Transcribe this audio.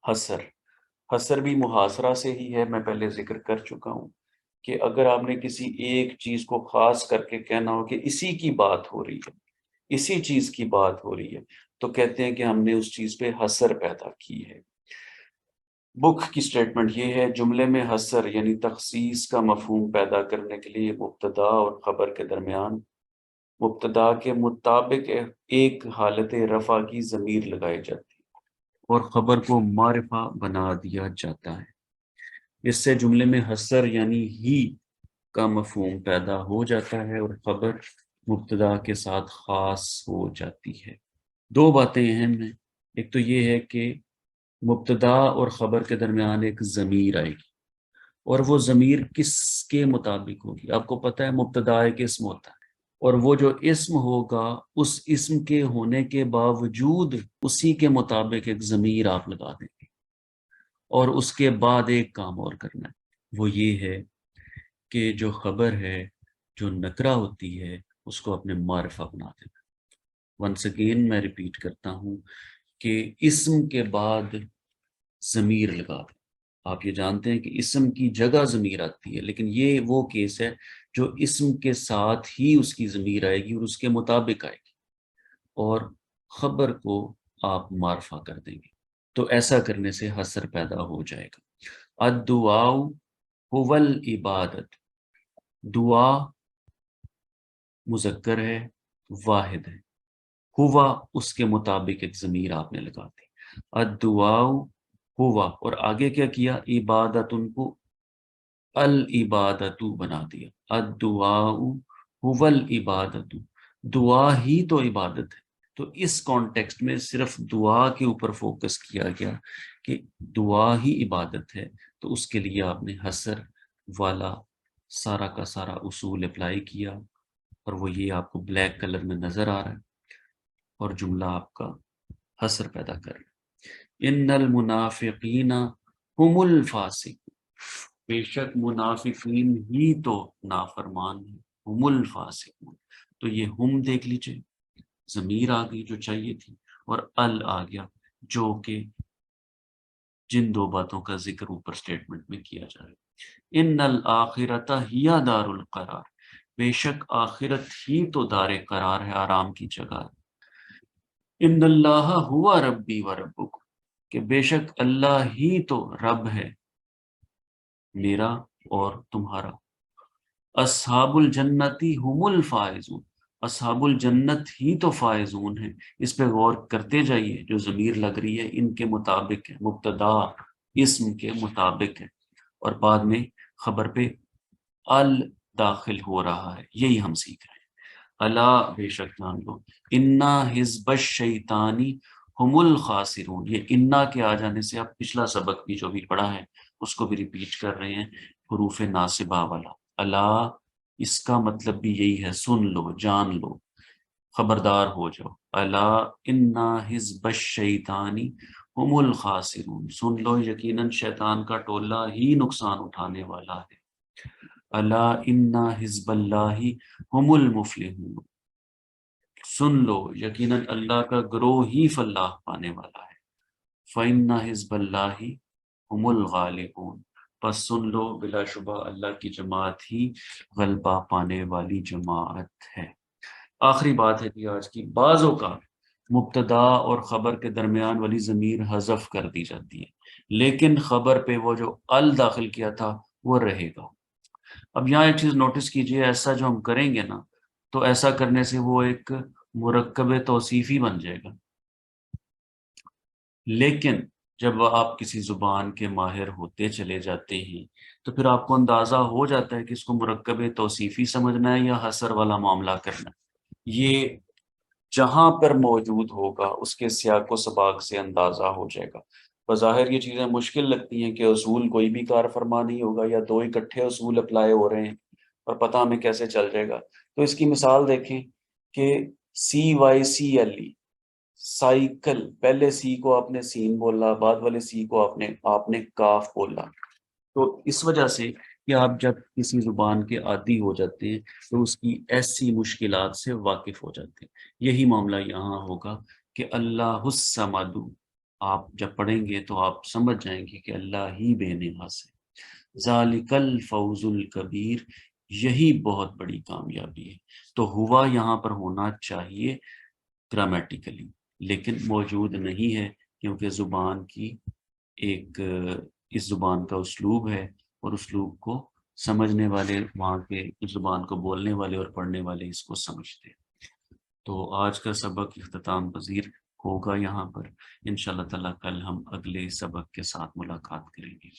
حسر حسر بھی محاصرہ سے ہی ہے، میں پہلے ذکر کر چکا ہوں کہ اگر آپ نے کسی ایک چیز کو خاص کر کے کہنا ہو کہ اسی کی بات ہو رہی ہے، اسی چیز کی بات ہو رہی ہے، تو کہتے ہیں کہ ہم نے اس چیز پہ حسر پیدا کی ہے۔ بک کی سٹیٹمنٹ یہ ہے، جملے میں حسر یعنی تخصیص کا مفہوم پیدا کرنے کے لیے مبتدا اور خبر کے درمیان مبتدا کے مطابق ایک حالت رفع کی ضمیر لگائی جاتی ہے اور خبر کو معرفہ بنا دیا جاتا ہے۔ اس سے جملے میں حسر یعنی ہی کا مفہوم پیدا ہو جاتا ہے اور خبر مبتدا کے ساتھ خاص ہو جاتی ہے۔ دو باتیں اہم ہیں، ایک تو یہ ہے کہ مبتدا اور خبر کے درمیان ایک ضمیر آئے گی، اور وہ ضمیر کس کے مطابق ہوگی؟ آپ کو پتہ ہے مبتدا ایک اسم ہوتا ہے، اور وہ جو اسم ہوگا اس اسم کے ہونے کے باوجود اسی کے مطابق ایک ضمیر آپ لگا دیں گے، اور اس کے بعد ایک کام اور کرنا ہے، وہ یہ ہے کہ جو خبر ہے، جو نکرہ ہوتی ہے، اس کو اپنے معرفہ بنا دینا۔ ونس اگین میں ریپیٹ کرتا ہوں کہ اسم کے بعد ضمیر لگا دیں۔ آپ یہ جانتے ہیں کہ اسم کی جگہ ضمیر آتی ہے، لیکن یہ وہ کیس ہے جو اسم کے ساتھ ہی اس کی ضمیر آئے گی اور اس کے مطابق آئے گی، اور خبر کو آپ معرفہ کر دیں گے، تو ایسا کرنے سے حسر پیدا ہو جائے گا۔ الدعاء هو العبادت، دعا مذکر ہے، واحد ہے، ہوا اس کے مطابق ایک ضمیر آپ نے لگا دی۔ الدعاء ہوا، اور آگے کیا کیا؟ عبادت، ان کو العبادت بنا دیا۔ الدعاء هو العبادت، دعا ہی تو عبادت ہے، تو اس کانٹیکسٹ میں صرف دعا کے اوپر فوکس کیا گیا کہ دعا ہی عبادت ہے، تو اس کے لیے آپ نے حسر والا سارا کا سارا اصول اپلائی کیا، اور وہ یہ آپ کو بلیک کلر میں نظر آ رہا ہے، اور جملہ آپ کا حسر پیدا کر رہا ہے۔ ان المنافقین هم الفاسق، بے شک منافقین ہی تو نافرمان ہیں، هم الفاسقون، تو یہ ہم دیکھ لیجئے، ضمیر آ گئی جو چاہیے تھی، اور ال آ گیا جو کہ جن دو باتوں کا ذکر اوپر سٹیٹمنٹ میں کیا جا رہا ہے۔ ان الآخرۃ ہی دار القرار، بے شک آخرت ہی تو دار قرار ہے، آرام کی جگہ ہے۔ ان اللہ ہوا ربی و ربکم، کہ بے شک اللہ ہی تو رب ہے میرا اور تمہارا۔ اصحاب الجنتی هم الفائزون، اصحاب الجنت ہی تو فائزون ہیں۔ اس پہ غور کرتے جائیے، جو ضمیر لگ رہی ہے ان کے مطابق ہے، مبتدا اسم کے مطابق ہے، اور بعد میں خبر پہ ال داخل ہو رہا ہے، یہی ہم سیکھ رہے ہیں۔ الا، بے شک جان لو، انا حزب الشیطانی هم الخاسرون، یہ انا کے آ جانے سے اب پچھلا سبق بھی جو بھی پڑھا ہے اس کو بھی ریپیٹ کر رہے ہیں، حروف ناصبہ والا۔ اللہ، اس کا مطلب بھی یہی ہے، سن لو، جان لو، خبردار ہو جاؤ۔ اللہ انا حزب الشیطانی هم الخاسرون، سن لو یقیناً شیطان کا ٹولہ ہی نقصان اٹھانے والا ہے۔ اللہ انا حزب اللہ هم المفلحون، سن لو یقیناً اللہ کا گروہ ہی فلاح پانے والا ہے۔ فإن حزب اللہ هم الغالبون، پس سن لو بلا شبہ اللہ کی جماعت ہی غلبہ پانے والی جماعت ہے۔ آخری بات ہے کہ آج کی، بعض اوقات مبتدا اور خبر کے درمیان والی ضمیر حذف کر دی جاتی ہے، لیکن خبر پہ وہ جو ال داخل کیا تھا وہ رہے گا۔ اب یہاں ایک چیز نوٹس کیجئے، ایسا جو ہم کریں گے نا، تو ایسا کرنے سے وہ ایک مرکب توصیفی بن جائے گا، لیکن جب آپ کسی زبان کے ماہر ہوتے چلے جاتے ہیں تو پھر آپ کو اندازہ ہو جاتا ہے کہ اس کو مرکب توصیفی سمجھنا ہے یا حسر والا معاملہ کرنا ہے۔ یہ جہاں پر موجود ہوگا اس کے سیاق و سباق سے اندازہ ہو جائے گا۔ بظاہر یہ چیزیں مشکل لگتی ہیں کہ اصول کوئی بھی کار فرما نہیں ہوگا، یا دو اکٹھے اصول اپلائی ہو رہے ہیں اور پتہ ہمیں کیسے چل جائے گا۔ تو اس کی مثال دیکھیں کہ CYCLE، سائیکل، پہلے سی کو آپ نے سین بولا، بعد والے سی کو آپ نے کاف بولا، تو اس وجہ سے کہ آپ جب کسی زبان کے عادی ہو جاتے ہیں تو اس کی ایسی مشکلات سے واقف ہو جاتے ہیں۔ یہی معاملہ یہاں ہوگا کہ اللہ الصمد، آپ جب پڑھیں گے تو آپ سمجھ جائیں گے کہ اللہ ہی بے نیاز ہے۔ ذالک الفوز الکبیر، یہی بہت بڑی کامیابی ہے۔ تو ہوا یہاں پر ہونا چاہیے گرامیٹیکلی، لیکن موجود نہیں ہے، کیونکہ زبان کی ایک اس زبان کا اسلوب ہے، اور اسلوب کو سمجھنے والے، وہاں کے اس زبان کو بولنے والے اور پڑھنے والے اس کو سمجھتے ہیں۔ تو آج کا سبق اختتام پذیر ہوگا یہاں پر۔ انشاءاللہ تعالیٰ کل ہم اگلے سبق کے ساتھ ملاقات کریں گے۔